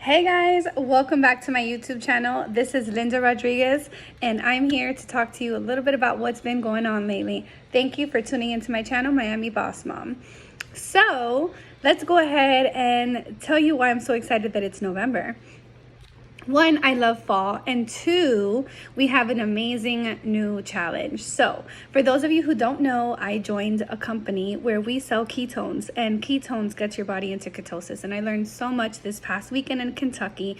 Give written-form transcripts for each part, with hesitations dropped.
Hey guys, welcome back to my YouTube channel. This is Linda Rodriguez, and I'm here to talk to you a little bit about what's been going on lately. Thank you for tuning into my channel, Miami Boss Mom. So let's go ahead and tell you why I'm so excited that it's November. One, I love fall, and two, we have an amazing new challenge. So for those of you who don't know, I joined a company where we sell ketones, and ketones get your body into ketosis. And I learned so much this past weekend in Kentucky,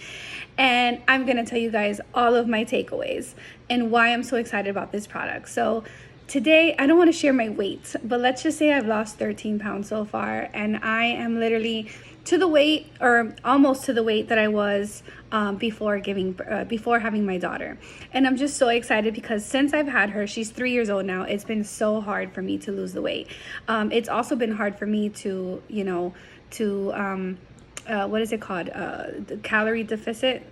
and I'm gonna tell you guys all of my takeaways and why I'm so excited about this product. So today, I don't want to share my weight, but let's just say I've lost 13 pounds so far, and I am literally to the weight, or almost to the weight that I was before having my daughter. And I'm just so excited because since I've had her, she's 3 years old now, it's been so hard for me to lose the weight. It's also been hard for me to, what is it called? The calorie deficit,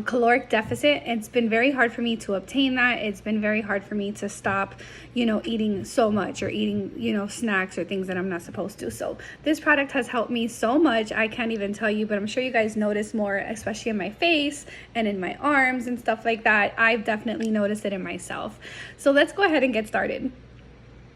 caloric deficit. It's been very hard for me to obtain that. It's been very hard for me to stop, eating so much or eating, snacks or things that I'm not supposed to. So this product has helped me so much. I can't even tell you, but I'm sure you guys notice more, especially in my face and in my arms and stuff like that. I've definitely noticed it in myself. So let's go ahead and get started.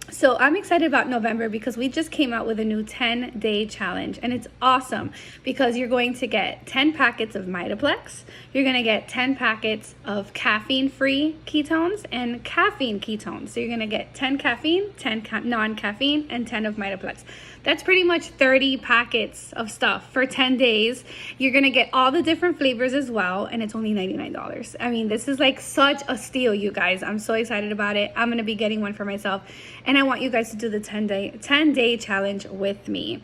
So I'm excited about November because we just came out with a new 10-day challenge, and it's awesome because you're going to get 10 packets of Mitoplex, you're going to get 10 packets of caffeine-free ketones and caffeine ketones. So you're going to get 10 caffeine, 10 non-caffeine, and 10 of Mitoplex. That's pretty much 30 packets of stuff for 10 days. You're going to get all the different flavors as well, and it's only $99. I mean, this is like such a steal, you guys. I'm so excited about it. I'm going to be getting one for myself, and I want you guys to do the 10-day challenge with me.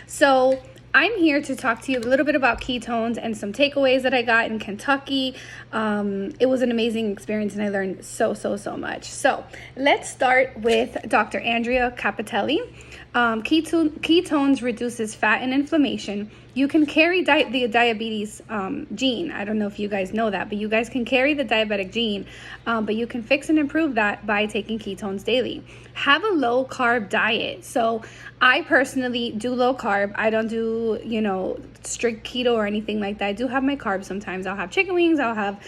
So I'm here to talk to you a little bit about ketones and some takeaways that I got in Kentucky. It was an amazing experience, and I learned so much. So let's start with Dr. Andrea Capitelli. Ketones reduces fat and inflammation. You can carry the diabetes gene. I don't know if you guys know that, but you guys can carry the diabetic gene, but you can fix and improve that by taking ketones daily. Have a low carb diet. So I personally do low carb. I don't do, strict keto or anything like that. I do have my carbs sometimes. I'll have chicken wings. I'll have,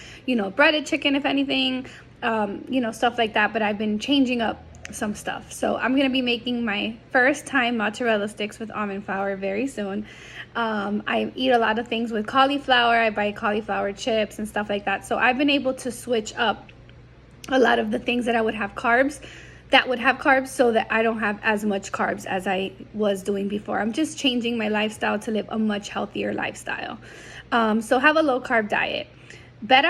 breaded chicken, if anything, stuff like that. But I've been changing up some stuff. So I'm going to be making my first time mozzarella sticks with almond flour very soon. I eat a lot of things with cauliflower. I buy cauliflower chips and stuff like that. So I've been able to switch up a lot of the things that would have carbs so that I don't have as much carbs as I was doing before. I'm just changing my lifestyle to live a much healthier lifestyle. So have a low carb diet. Let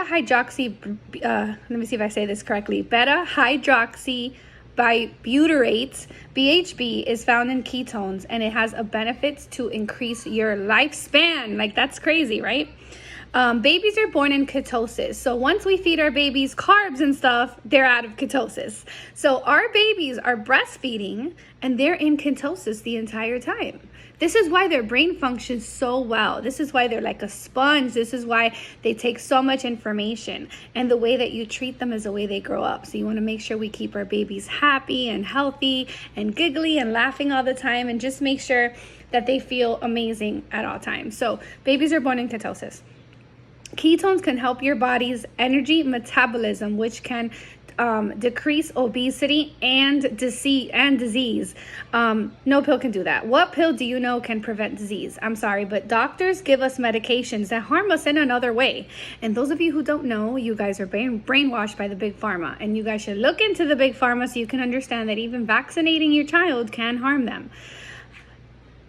me see if I say this correctly. Beta hydroxy butyrate, BHB, is found in ketones, and it has a benefits to increase your lifespan. Like, that's crazy, right? Babies are born in ketosis. So once we feed our babies carbs and stuff, they're out of ketosis. So our babies are breastfeeding and they're in ketosis the entire time. This is why their brain functions so well. This is why they're like a sponge. This is why they take so much information. And the way that you treat them is the way they grow up. So you want to make sure we keep our babies happy and healthy and giggly and laughing all the time, and just make sure that they feel amazing at all times. So babies are born in ketosis. Ketones can help your body's energy metabolism, which can decrease obesity and disease. No pill can do that. What pill do you know can prevent disease? I'm sorry, but doctors give us medications that harm us in another way. And those of you who don't know, you guys are brainwashed by the big pharma, and you guys should look into the big pharma so you can understand that even vaccinating your child can harm them.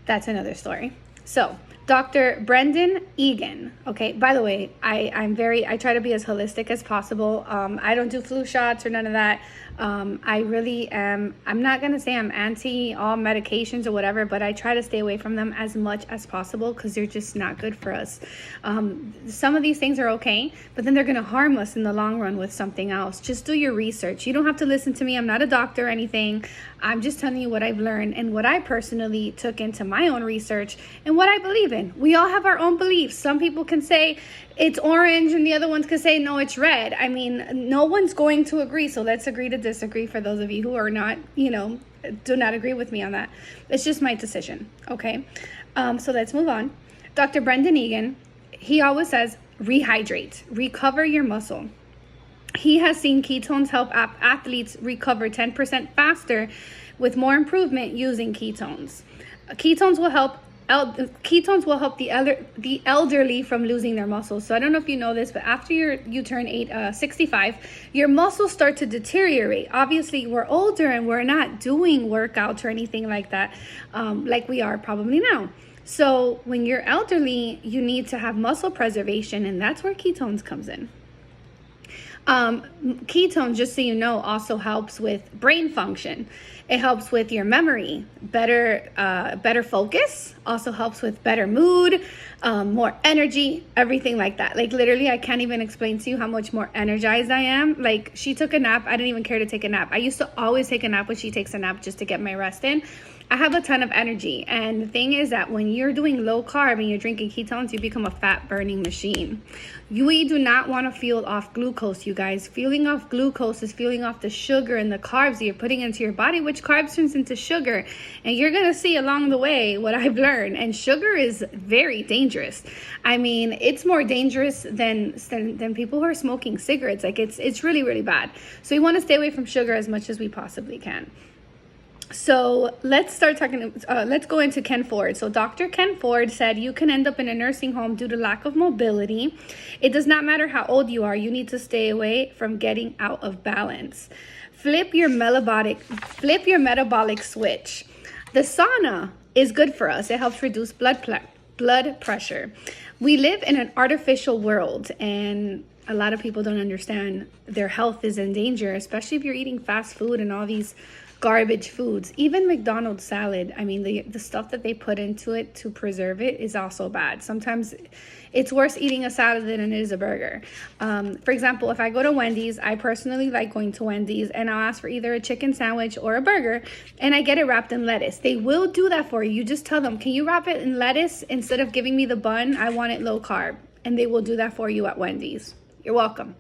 That's another story. So Dr. Brendan Egan. Okay, by the way, I try to be as holistic as possible. I don't do flu shots or none of that. I really am, I'm not going to say I'm anti all medications or whatever, but I try to stay away from them as much as possible because they're just not good for us. Some of these things are okay, but then they're going to harm us in the long run with something else. Just do your research. You don't have to listen to me. I'm not a doctor or anything. I'm just telling you what I've learned and what I personally took into my own research and what I believe in. We all have our own beliefs. Some people can say it's orange and the other ones can say, no, it's red. I mean, no one's going to agree. So let's agree to disagree for those of you who are not, do not agree with me on that. It's just my decision. Okay. So let's move on. Dr. Brendan Egan, he always says, rehydrate, recover your muscle. He has seen ketones help athletes recover 10% faster with more improvement using ketones. Ketones will help the elderly from losing their muscles. So I don't know if you know this, but after you turn 65, your muscles start to deteriorate. Obviously, we're older and we're not doing workouts or anything like that, like we are probably now. So when you're elderly, you need to have muscle preservation, and that's where ketones comes in. Ketones, just so you know, also helps with brain function. It helps with your memory, better focus, also helps with better mood, more energy, everything like that. Like literally, I can't even explain to you how much more energized I am. Like she took a nap. I didn't even care to take a nap. I used to always take a nap when she takes a nap just to get my rest in. I have a ton of energy. And the thing is that when you're doing low carb and you're drinking ketones, you become a fat burning machine. We do not want to feel off glucose, you guys. Feeling off glucose is feeling off the sugar and the carbs that you're putting into your body, which carbs turns into sugar. And you're going to see along the way what I've learned. And sugar is very dangerous. I mean, it's more dangerous than people who are smoking cigarettes. Like it's really, really bad. So we want to stay away from sugar as much as we possibly can. So let's go into Ken Ford. So Dr. Ken Ford said you can end up in a nursing home due to lack of mobility. It does not matter how old you are. You need to stay away from getting out of balance. Flip your metabolic switch. The sauna is good for us. It helps reduce blood pressure. We live in an artificial world, and a lot of people don't understand their health is in danger, especially if you're eating fast food and all these garbage foods. Even McDonald's salad, I mean, the stuff that they put into it to preserve it is also bad. Sometimes it's worse eating a salad than it is a burger. For example, if I go to Wendy's, I personally like going to Wendy's and I'll ask for either a chicken sandwich or a burger, and I get it wrapped in lettuce. They will do that for you. You just tell them, can you wrap it in lettuce instead of giving me the bun? I want it low carb. And they will do that for you at Wendy's. You're welcome.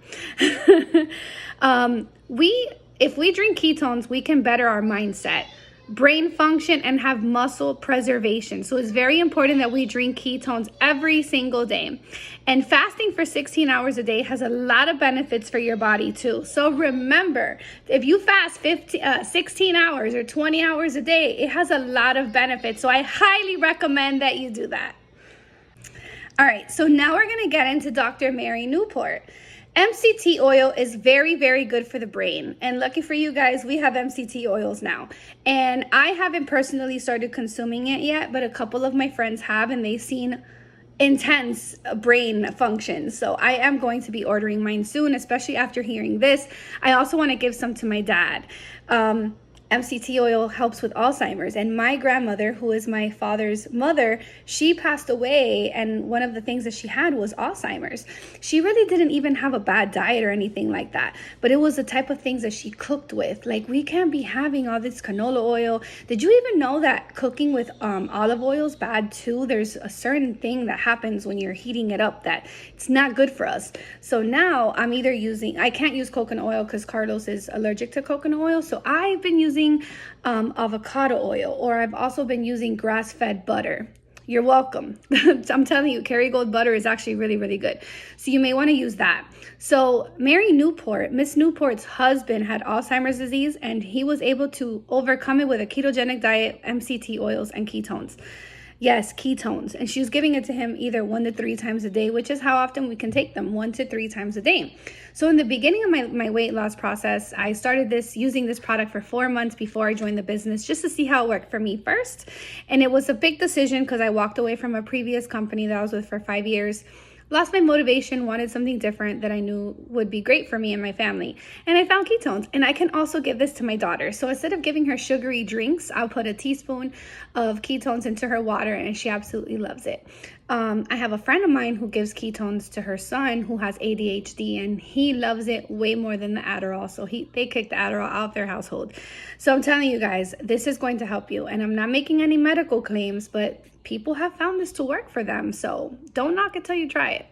If we drink ketones, we can better our mindset, brain function, and have muscle preservation. So it's very important that we drink ketones every single day. And fasting for 16 hours a day has a lot of benefits for your body too. So remember, if you fast 16 hours or 20 hours a day, it has a lot of benefits. So I highly recommend that you do that. All right, so now we're going to get into Dr. Mary Newport. MCT oil is very, very good for the brain. And lucky for you guys, we have MCT oils now. And I haven't personally started consuming it yet, but a couple of my friends have, and they've seen intense brain function. So I am going to be ordering mine soon, especially after hearing this. I also want to give some to my dad. MCT oil helps with Alzheimer's, and my grandmother, who is my father's mother, she passed away, and one of the things that she had was Alzheimer's. She really didn't even have a bad diet or anything like that, but it was the type of things that she cooked with. Like, we can't be having all this canola oil. Did you even know that cooking with olive oil is bad too? There's a certain thing that happens when you're heating it up that it's not good for us. So now I'm either I can't use coconut oil because Carlos is allergic to coconut oil, so I've been using avocado oil, or I've also been using grass-fed butter. You're welcome. I'm telling you, Kerrygold butter is actually really, really good. So you may want to use that. So Mary Newport, Miss Newport's husband had Alzheimer's disease, and he was able to overcome it with a ketogenic diet, MCT oils, and ketones. Yes, ketones. And she was giving it to him either 1 to 3 times a day, which is how often we can take them, 1 to 3 times a day. So in the beginning of my weight loss process, I started using this product for 4 months before I joined the business, just to see how it worked for me first. And it was a big decision because I walked away from a previous company that I was with for 5 years. Lost my motivation, wanted something different that I knew would be great for me and my family. And I found ketones, and I can also give this to my daughter. So instead of giving her sugary drinks, I'll put a teaspoon of ketones into her water, and she absolutely loves it. I have a friend of mine who gives ketones to her son who has ADHD, and he loves it way more than the Adderall. So they kicked the Adderall out of their household. So I'm telling you guys, this is going to help you. And I'm not making any medical claims, but people have found this to work for them. So don't knock it till you try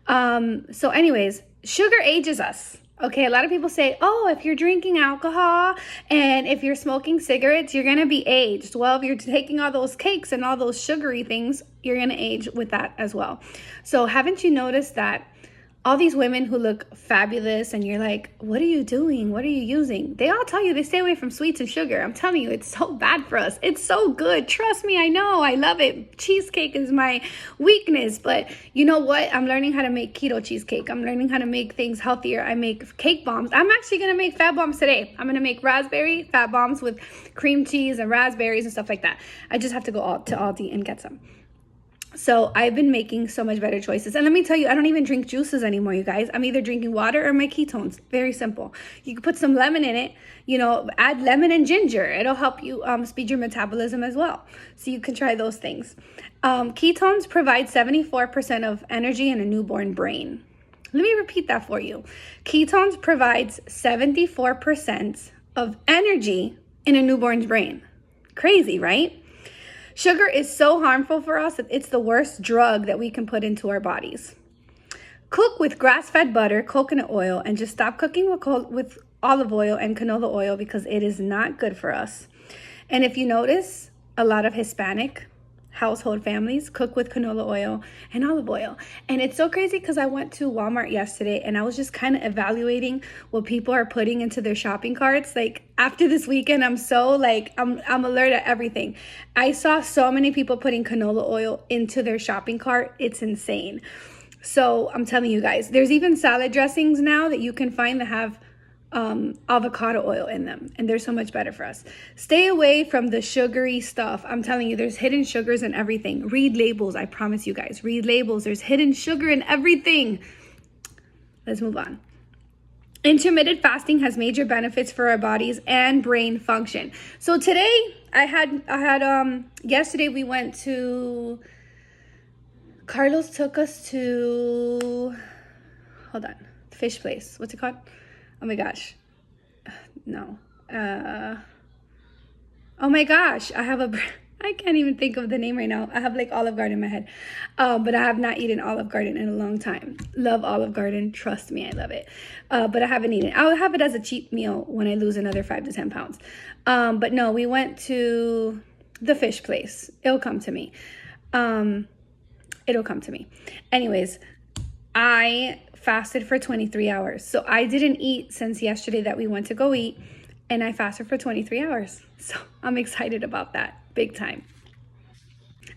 it. So anyways, sugar ages us. Okay, a lot of people say, oh, if you're drinking alcohol and if you're smoking cigarettes, you're going to be aged. Well, if you're taking all those cakes and all those sugary things, you're going to age with that as well. So haven't you noticed that all these women who look fabulous and you're like, what are you doing? What are you using? They all tell you they stay away from sweets and sugar. I'm telling you, it's so bad for us. It's so good. Trust me, I know. I love it. Cheesecake is my weakness. But you know what? I'm learning how to make keto cheesecake. I'm learning how to make things healthier. I make cake bombs. I'm actually going to make fat bombs today. I'm going to make raspberry fat bombs with cream cheese and raspberries and stuff like that. I just have to go to Aldi and get some. So I've been making so much better choices. And let me tell you, I don't even drink juices anymore, you guys. I'm either drinking water or my ketones. Very simple. You can put some lemon in it, add lemon and ginger. It'll help you speed your metabolism as well. So you can try those things. Ketones provide 74% of energy in a newborn brain. Let me repeat that for you. Ketones provides 74% of energy in a newborn's brain. Crazy, right? Sugar is so harmful for us that it's the worst drug that we can put into our bodies. Cook with grass-fed butter, coconut oil, and just stop cooking with olive oil and canola oil because it is not good for us. And if you notice, a lot of Hispanic household families cook with canola oil and olive oil. And it's so crazy because I went to Walmart yesterday and I was just kind of evaluating what people are putting into their shopping carts. Like after this weekend, I'm so I'm alert at everything. I saw so many people putting canola oil into their shopping cart. It's insane. So I'm telling you guys, there's even salad dressings now that you can find that have avocado oil in them, and they're so much better for us. Stay away from the sugary stuff. I'm telling you, there's hidden sugars in everything. Read labels. I promise you guys, read labels. There's hidden sugar in everything. Let's move on. Intermittent fasting has major benefits for our bodies and brain function. So today yesterday we went to, Carlos took us to, fish place. What's it called? Oh my gosh. No. Oh my gosh. I can't even think of the name right now. I have Olive Garden in my head. But I have not eaten Olive Garden in a long time. Love Olive Garden. Trust me, I love it. But I haven't eaten it. I'll have it as a cheap meal when I lose another 5 to 10 pounds. But no, we went to the fish place. It'll come to me. Anyways, I fasted for 23 hours. So I didn't eat since yesterday that we went to go eat, and I fasted for 23 hours. So I'm excited about that big time.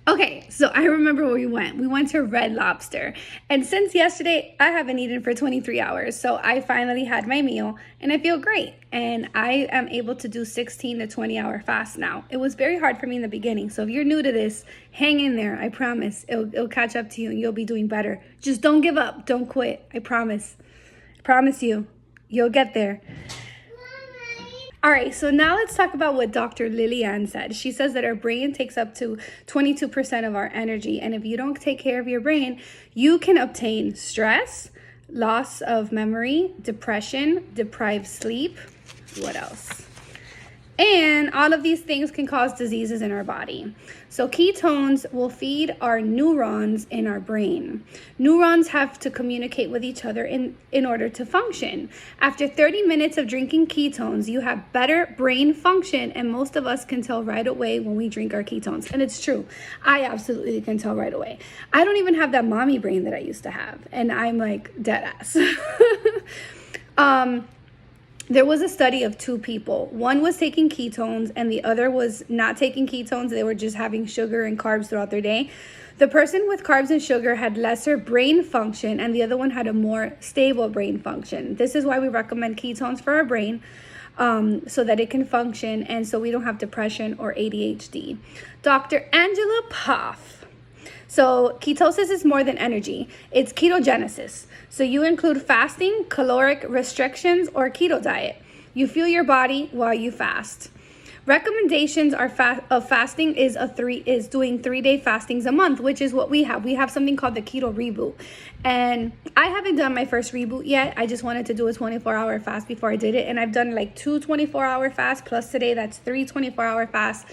Okay, so I remember where we went. We went to Red Lobster. And since yesterday, I haven't eaten for 23 hours. So I finally had my meal and I feel great. And I am able to do 16 to 20 hour fast now. It was very hard for me in the beginning. So if you're new to this, hang in there. I promise it'll catch up to you and you'll be doing better. Just don't give up. Don't quit. I promise. I promise you. You'll get there. All right, so now let's talk about what Dr. Lillian said. She says that our brain takes up to 22% of our energy. And if you don't take care of your brain, you can obtain stress, loss of memory, depression, deprived sleep. What else? And all of these things can cause diseases in our body. So ketones will feed our neurons in our brain. Neurons have to communicate with each other in order to function. After 30 minutes of drinking ketones, you have better brain function, and most of us can tell right away when we drink our ketones. And it's true. I absolutely can tell right away. I don't even have that mommy brain that I used to have, and I'm dead ass. There was a study of 2 people. One was taking ketones and the other was not taking ketones. They were just having sugar and carbs throughout their day. The person with carbs and sugar had lesser brain function and the other one had a more stable brain function. This is why we recommend ketones for our brain, so that it can function and so we don't have depression or ADHD. Dr. Angela Poff. So ketosis is more than energy. It's ketogenesis. So you include fasting, caloric restrictions, or keto diet. You fuel your body while you fast. Recommendations are of fasting is doing 3-day fastings a month, which is what we have. We have something called the keto reboot. And I haven't done my first reboot yet. I just wanted to do a 24-hour fast before I did it. And I've done 2 24-hour fasts plus today. That's 3 24-hour fasts.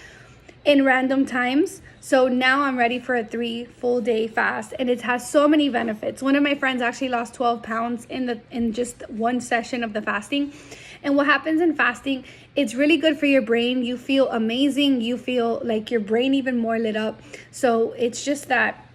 in random times. So now I'm ready for a 3 full day fast, and it has so many benefits. One of my friends actually lost 12 pounds in just one session of the fasting. And what happens in fasting, it's really good for your brain. You feel amazing. You feel like your brain even more lit up. So it's just that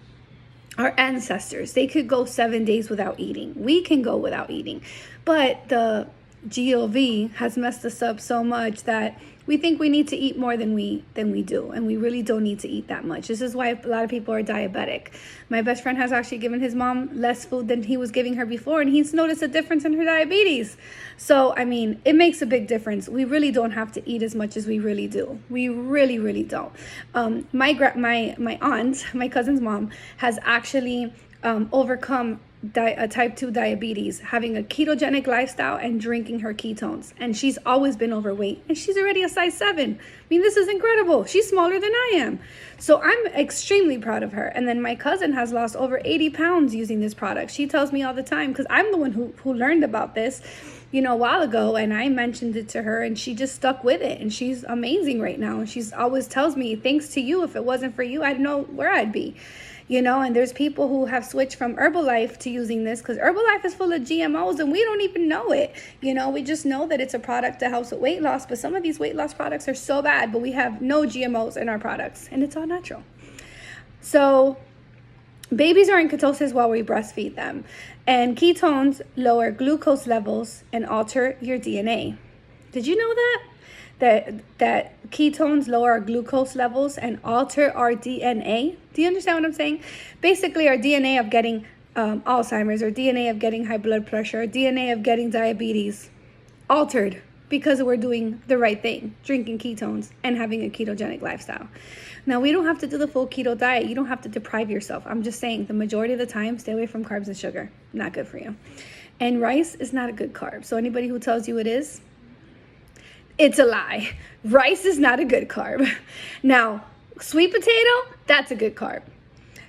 our ancestors, they could go 7 days without eating. We can go without eating. But the GOV has messed us up so much that we think we need to eat more than we do, and we really don't need to eat that much. This is why a lot of people are diabetic. My best friend has actually given his mom less food than he was giving her before, and he's noticed a difference in her diabetes. So, I mean, it makes a big difference. We really don't have to eat as much as we really do. We really, really don't. My aunt, my cousin's mom, has actually overcome type 2 diabetes, having a ketogenic lifestyle and drinking her ketones. And she's always been overweight, and she's already a size 7. I mean, this is incredible. She's smaller than I am. So I'm extremely proud of her. And then my cousin has lost over 80 pounds using this product. She tells me all the time, because I'm the one who learned about this, a while ago, and I mentioned it to her, and she just stuck with it, and she's amazing right now. And she's always tells me, thanks to you, if it wasn't for you, I don't know where I'd be. And there's people who have switched from Herbalife to using this, because Herbalife is full of GMOs and we don't even know it. We just know that it's a product that helps with weight loss, but some of these weight loss products are so bad, but we have no GMOs in our products, and it's all natural. So babies are in ketosis while we breastfeed them, and ketones lower glucose levels and alter your DNA. Did you know that ketones lower our glucose levels and alter our DNA? Do you understand what I'm saying? Basically, our DNA of getting Alzheimer's, or DNA of getting high blood pressure, or DNA of getting diabetes, altered because we're doing the right thing, drinking ketones and having a ketogenic lifestyle. Now, we don't have to do the full keto diet. You don't have to deprive yourself. I'm just saying, the majority of the time, stay away from carbs and sugar. Not good for you. And rice is not a good carb. So anybody who tells you it is, it's a lie. Rice is not a good carb. Now, sweet potato, that's a good carb.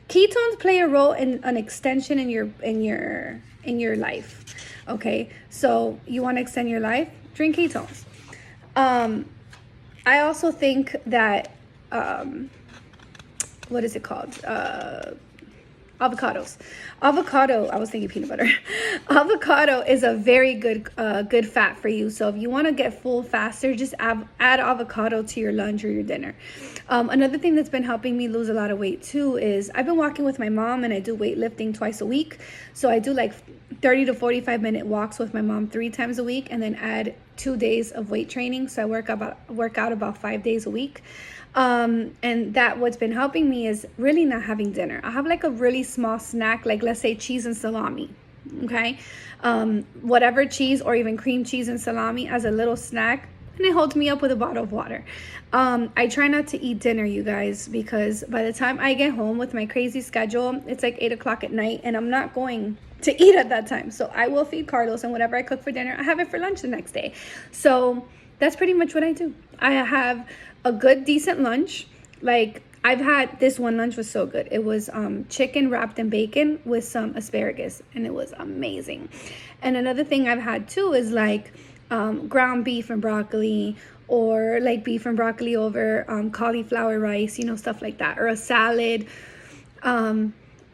Ketones play a role in an extension in your life. Okay, so you want to extend your life? Drink ketones. I also think that what is it called? Avocados. Avocado, I was thinking peanut butter. Avocado is a very good fat for you. So if you want to get full faster, just add avocado to your lunch or your dinner. Another thing that's been helping me lose a lot of weight too is I've been walking with my mom, and I do weightlifting twice a week. So I do like 30 to 45 minute walks with my mom 3 times a week, and then add 2 days of weight training. So I work out about 5 days a week. And that what's been helping me is really not having dinner. I have like a really small snack, like let's say cheese and salami. Okay. Whatever cheese, or even cream cheese and salami as a little snack. And it holds me up with a bottle of water. I try not to eat dinner, you guys, because by the time I get home with my crazy schedule, it's like 8 o'clock at night, and I'm not going to eat at that time. So I will feed Carlos, and whatever I cook for dinner, I have it for lunch the next day. So that's pretty much what I do. I have a good, decent lunch. Like, I've had this one lunch was so good. It was chicken wrapped in bacon with some asparagus, and it was amazing. And another thing I've had too is like ground beef and broccoli, or like beef and broccoli over cauliflower rice, stuff like that, or a salad.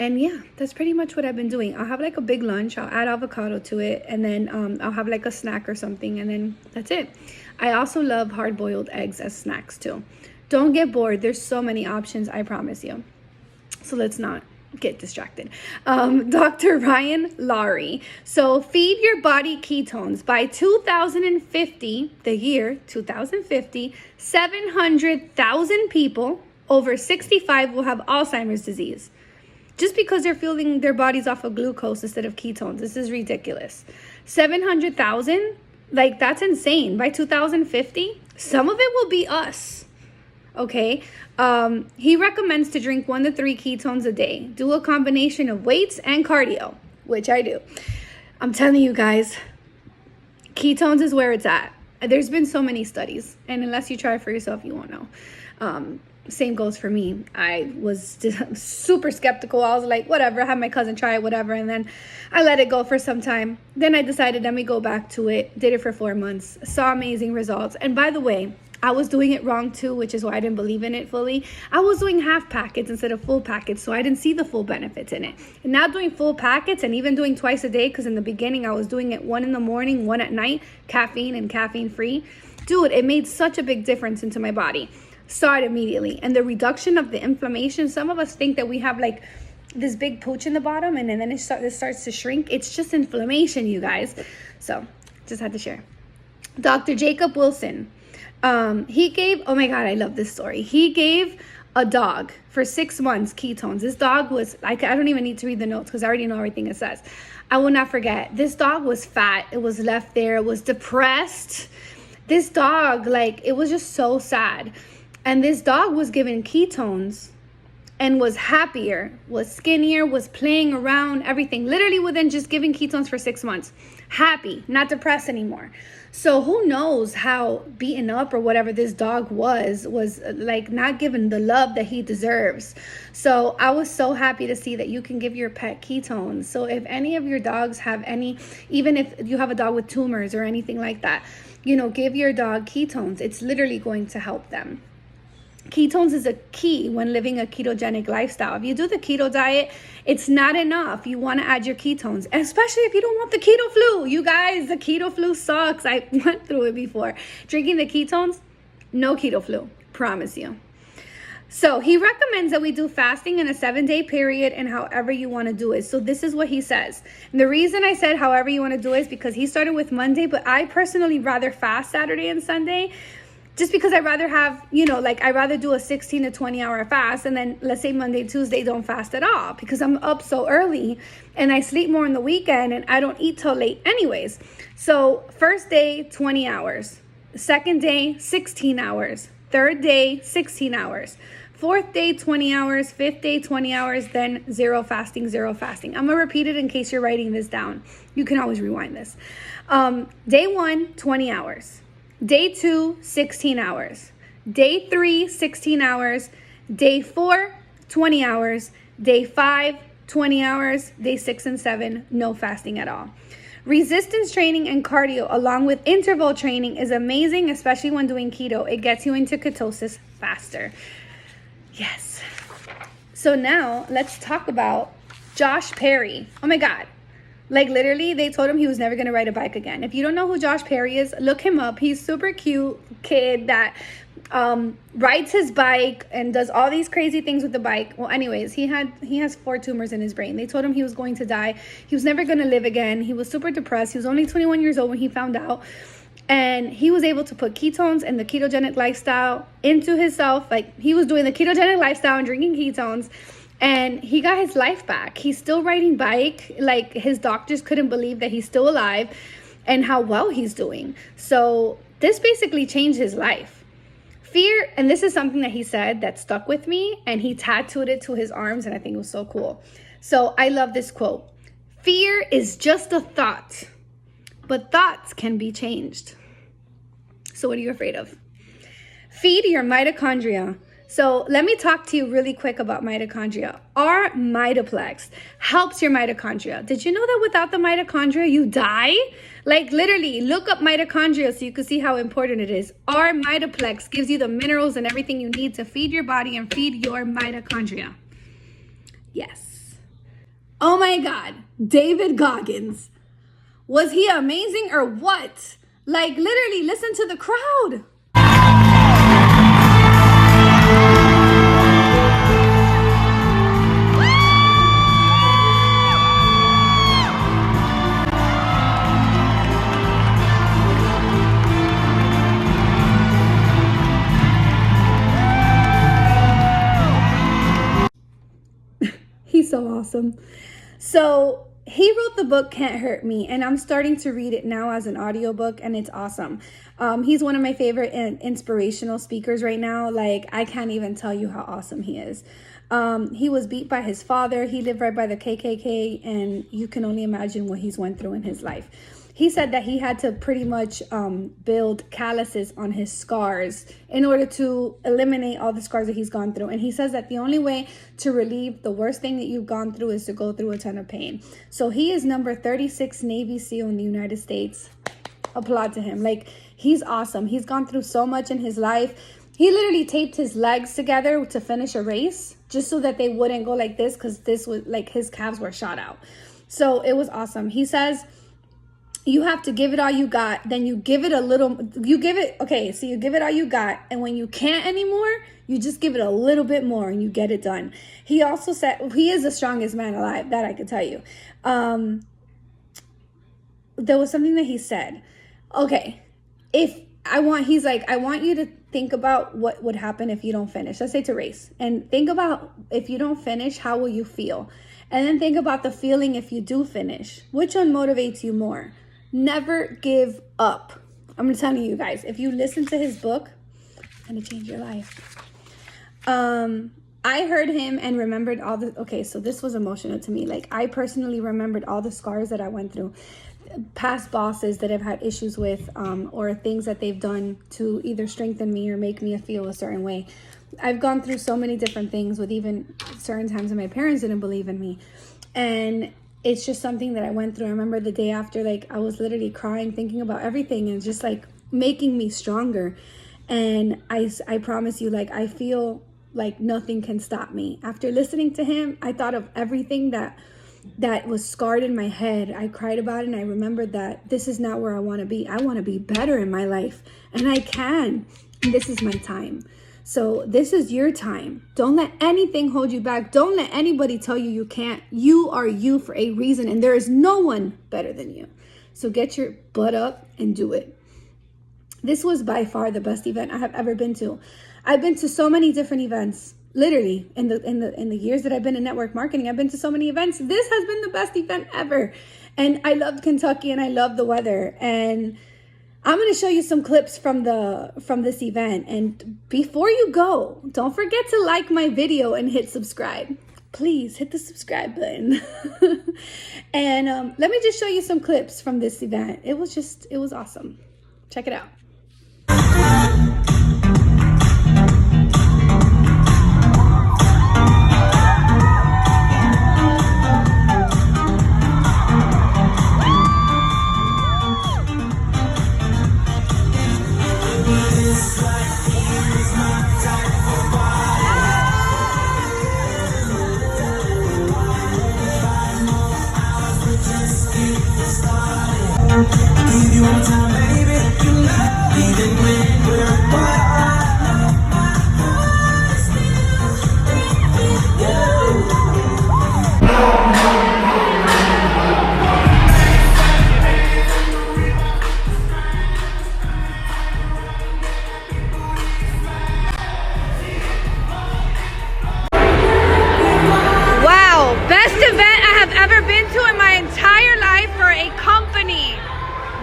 And yeah, that's pretty much what I've been doing. I'll have like a big lunch, I'll add avocado to it, and then I'll have like a snack or something, and then that's it. I also love hard-boiled eggs as snacks too. Don't get bored. There's so many options, I promise you. So let's not get distracted. Dr. Ryan Laurie. So feed your body ketones. By 2050, the year 2050, 700,000 people over 65 will have Alzheimer's disease, just because they're fueling their bodies off of glucose instead of ketones. This is ridiculous. 700,000? Like, that's insane. By 2050, some of it will be us. Okay? He recommends to drink 1 to 3 ketones a day. Do a combination of weights and cardio, which I do. I'm telling you guys, ketones is where it's at. There's been so many studies, and unless you try it for yourself, you won't know. Same goes for me. I was super skeptical. I was like, whatever, have my cousin try it, whatever. And then I let it go for some time. Then I decided, let me go back to it. Did it for 4 months. Saw amazing results. And by the way, I was doing it wrong too, which is why I didn't believe in it fully. I was doing half packets instead of full packets, so I didn't see the full benefits in it. And now doing full packets and even doing twice a day, because in the beginning I was doing it 1 in the morning, 1 at night, caffeine and caffeine free. Dude, it made such a big difference into my body. Saw it immediately. And the reduction of the inflammation, some of us think that we have like this big pooch in the bottom and then it starts to shrink. It's just inflammation, you guys. So just had to share. Dr. Jacob Wilson. He gave, oh my God, I love this story. He gave a dog for 6 months ketones. This dog was, I don't even need to read the notes because I already know everything it says. I will not forget. This dog was fat. It was left there. It was depressed. This dog, like, it was just so sad. And this dog was given ketones and was happier, was skinnier, was playing around, everything. Literally within just giving ketones for 6 months. Happy, not depressed anymore. So who knows how beaten up or whatever this dog was like not given the love that he deserves. So I was so happy to see that you can give your pet ketones. So if any of your dogs have any, even if you have a dog with tumors or anything like that, you know, give your dog ketones. It's literally going to help them. Ketones is a key when living a ketogenic lifestyle. If you do the keto diet, it's not enough. You want to add your ketones, especially if you don't want the keto flu. You guys, the keto flu sucks. I went through it before. Drinking the ketones, no keto flu, promise you. So he recommends that we do fasting in a 7-day period and however you want to do it. So this is what he says. And the reason I said however you want to do it is because he started with Monday, but I personally rather fast Saturday and Sunday. Just because I'd rather have, you know, like I'd rather do a 16 to 20 hour fast and then let's say Monday, Tuesday, don't fast at all because I'm up so early and I sleep more on the weekend and I don't eat till late anyways. So first day, 20 hours. Second day, 16 hours. Third day, 16 hours. Fourth day, 20 hours. Fifth day, 20 hours. Then zero fasting, zero fasting. I'm going to repeat it in case you're writing this down. You can always rewind this. Day 1, 20 hours. Day 2, 16 hours. Day 3, 16 hours. Day 4, 20 hours. Day 5, 20 hours. Day 6 and 7, no fasting at all. Resistance training and cardio along with interval training is amazing, especially when doing keto. It gets you into ketosis faster. Yes. So now let's talk about Josh Perry. Oh my God. Like literally, they told him he was never going to ride a bike again. If you don't know who Josh Perry is, look him up. He's super cute kid that rides his bike and does all these crazy things with the bike. Well, anyways, he has 4 tumors in his brain. They told him he was going to die. He was never going to live again. He was super depressed. He was only 21 years old when he found out. And he was able to put ketones and the ketogenic lifestyle into himself. Like he was doing the ketogenic lifestyle and drinking ketones. And he got his life back. He's still riding bike. Like his doctors couldn't believe that he's still alive and how well he's doing. So this basically changed his life. Fear, and this is something that he said that stuck with me and he tattooed it to his arms and I think it was so cool. So I love this quote. Fear is just a thought, but thoughts can be changed. So what are you afraid of? Feed your mitochondria. So let me talk to you really quick about mitochondria. Our mitoplex helps your mitochondria. Did you know that without the mitochondria, you die? Like literally, look up mitochondria so you can see how important it is. Our mitoplex gives you the minerals and everything you need to feed your body and feed your mitochondria. Yes. Oh my God, David Goggins. Was he amazing or what? Like literally, listen to the crowd. He's so awesome. So he wrote the book Can't Hurt Me, and I'm starting to read it now as an audiobook, and it's awesome. He's one of my favorite and inspirational speakers right now. Like, I can't even tell you how awesome he is. He was beat by his father. He lived right by the KKK, and you can only imagine what he's went through in his life. He said that he had to pretty much build calluses on his scars in order to eliminate all the scars that he's gone through. And he says that the only way to relieve the worst thing that you've gone through is to go through a ton of pain. So he is number 36 Navy SEAL in the United States. Applaud to him. Like, He's awesome. He's gone through so much in his life. He literally taped his legs together to finish a race just so that they wouldn't go like this, because this was like his calves were shot out. So it was awesome. He says, you have to give it all you got, then you give it a little, you give it all you got, and when you can't anymore, you just give it a little bit more and you get it done. He also said, he is the strongest man alive, that I could tell you. There was something that he said. Okay, he's like, I want you to think about what would happen if you don't finish. Let's say it's a race. And think about, if you don't finish, how will you feel? And then think about the feeling if you do finish. Which one motivates you more? Never give up. I'm telling you guys, if you listen to his book, it's going to change your life. I heard him and remembered all the, okay, so this was emotional to me. Like, I personally remembered all the scars that I went through, past bosses that I've had issues with, or things that they've done to either strengthen me or make me feel a certain way. I've gone through so many different things, with even certain times when my parents didn't believe in me. And it's just something that I went through. I remember the day after, like, I was literally crying, thinking about everything, and just like making me stronger. And I promise you, like, I feel like nothing can stop me. After listening to him, I thought of everything that was scarred in my head. I cried about it, and I remembered that this is not where I want to be. I want to be better in my life, and I can. And this is my time. So this is your time. Don't let anything hold you back. Don't let anybody tell you you can't. You are you for a reason, and there is no one better than you. So get your butt up and do it. This was by far the best event I have ever been to. I've been to so many different events. Literally, in the years that I've been in network marketing, I've been to so many events. This has been the best event ever. And I loved Kentucky, and I love the weather. And I'm going to show you some clips from this event. And before you go, don't forget to like my video and hit subscribe. Please hit the subscribe button. And let me just show you some clips from this event. It was awesome. Check it out.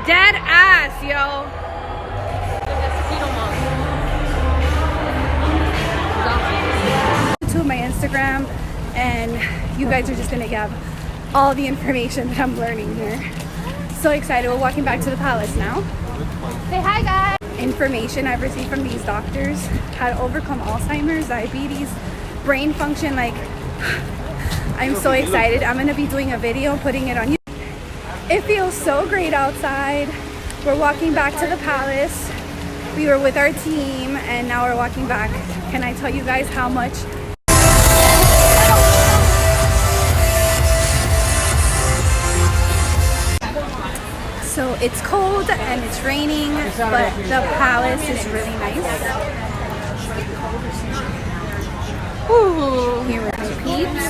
Dead ass, yo. To my Instagram, and you guys are just gonna get all the information that I'm learning here. So excited. We're walking back to the palace now. Say hi, guys. Information I've received from these doctors, how to overcome Alzheimer's, diabetes, brain function. Like, I'm so excited. I'm gonna be doing a video, putting it on YouTube. It feels so great outside. We're walking back to the palace. We were with our team, and now we're walking back. Can I tell you guys how much? So it's cold and it's raining, but the palace is really nice. Ooh, here are the peeps.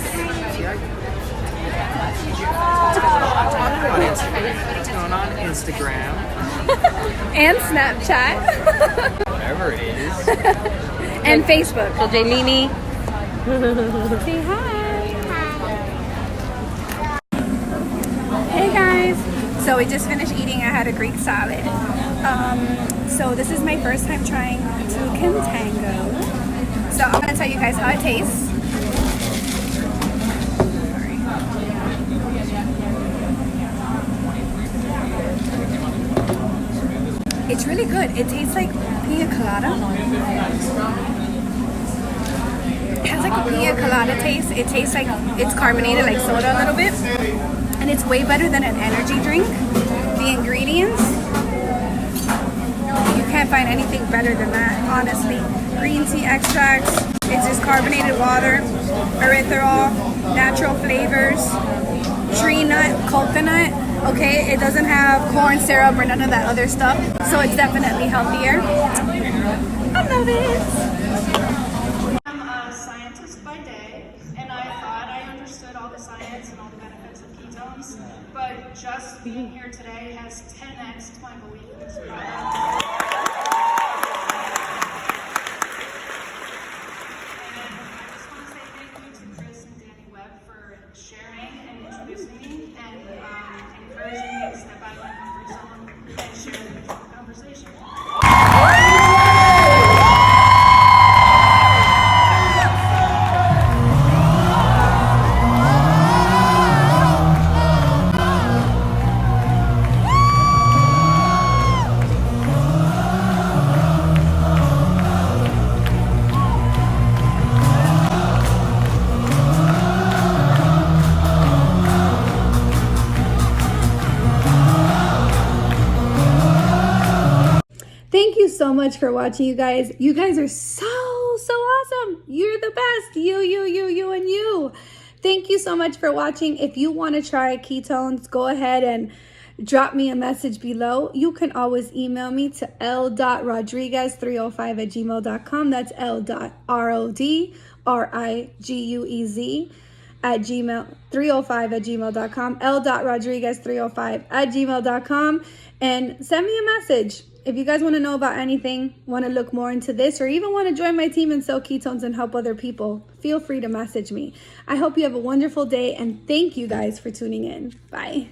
What's going on Instagram And Snapchat. Whatever it is. And Facebook. So Jaylini. Say hi. Hey guys. So we just finished eating. I had a Greek salad. So this is my first time trying toucan tango. So I'm gonna tell you guys how it tastes. It's really good. It tastes like pina colada. It has like a pina colada taste. It tastes like it's carbonated like soda a little bit. And it's way better than an energy drink. The ingredients. can't find anything better than that, honestly. Green tea extracts, it's just carbonated water, erythritol, natural flavors, tree nut, coconut. Okay, it doesn't have corn syrup or none of that other stuff, so it's definitely healthier. I love it. I'm a scientist by day, and I thought I understood all the science and all the benefits of ketones, but just being here today has 10x my belief in this product. Sharing and introducing me and encouraging me to step out of my comfort zone and share the conversation. Thank you so much for watching, you guys. You guys are so awesome. You're the best. You, and you. Thank you so much for watching. If you want to try ketones, go ahead and drop me a message below. You can always email me to l.rodriguez305@gmail.com. That's l.rodriguez at gmail 305@gmail.com, l.rodriguez305@gmail.com, and send me a message. If you guys want to know about anything, want to look more into this, or even want to join my team and sell ketones and help other people, feel free to message me. I hope you have a wonderful day, and thank you guys for tuning in. Bye.